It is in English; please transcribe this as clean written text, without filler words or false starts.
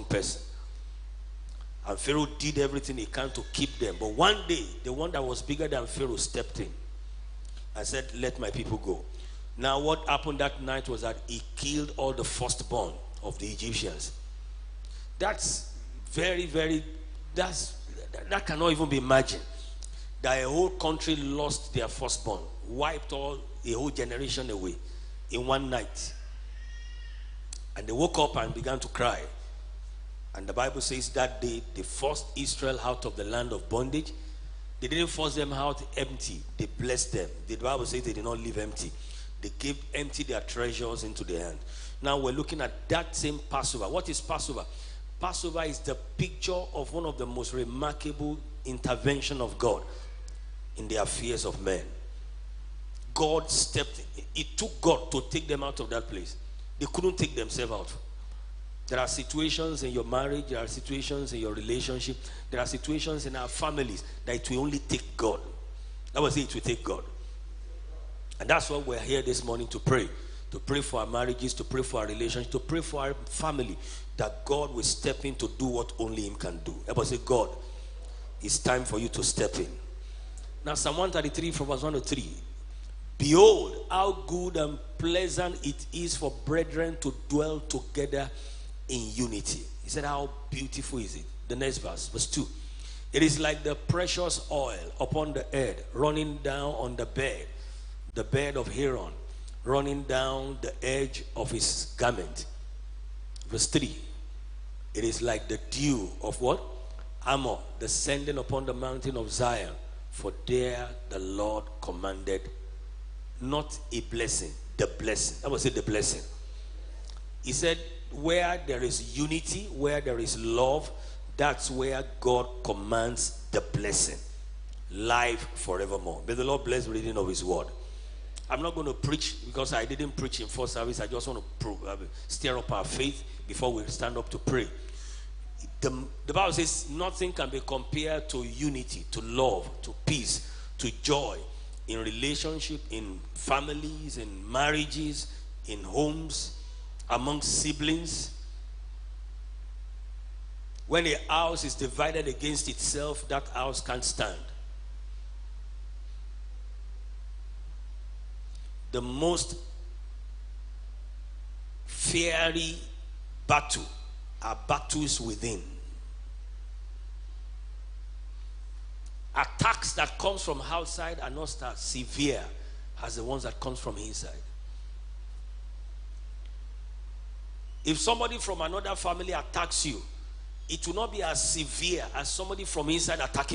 person. And Pharaoh did everything he can to keep them. But one day, the one that was bigger than Pharaoh stepped in and said, let my people go. Now what happened that night was that he killed all the firstborn of the Egyptians. That's very, very, that cannot even be imagined. That a whole country lost their firstborn, wiped a whole generation away in one night. And they woke up and began to cry. And the Bible says that they forced Israel out of the land of bondage. They didn't force them out empty. They blessed them. The Bible says they did not leave empty. They gave empty their treasures into their hand. Now we're looking at that same Passover. What is Passover? Passover is the picture of one of the most remarkable intervention of God in the affairs of men. God stepped in. It took God to take them out of that place. They couldn't take themselves out. There are situations in your marriage, there are situations in your relationship, there are situations in our families that it will only take God. That was it will take God. And that's why we're here this morning to pray. To pray for our marriages, to pray for our relationships, to pray for our family, that God will step in to do what only Him can do. Everybody say, God, it's time for you to step in. Now, Psalm 133 from verse 1 to 3. Behold, how good and pleasant it is for brethren to dwell together in unity. He said, how beautiful is it? The next verse, verse 2. It is like the precious oil upon the head, running down on the bed of Aaron, running down the edge of his garment. Verse 3. It is like the dew of what? Amor, descending upon the mountain of Zion. For there the Lord commanded not a blessing, the blessing. I will say the blessing. He said, where there is unity, where there is love, that's where God commands the blessing. Life forevermore. May the Lord bless the reading of His word. I'm not going to preach because I didn't preach in first service. I just want to stir up our faith before we stand up to pray. The Bible says nothing can be compared to unity, to love, to peace, to joy in relationship, in families, in marriages, in homes, among siblings. When a house is divided against itself, that house can't stand. The most fiery battle are battles within. Attacks that comes from outside are not as severe as the ones that comes from inside. If somebody from another family attacks you, it will not be as severe as somebody from inside attacking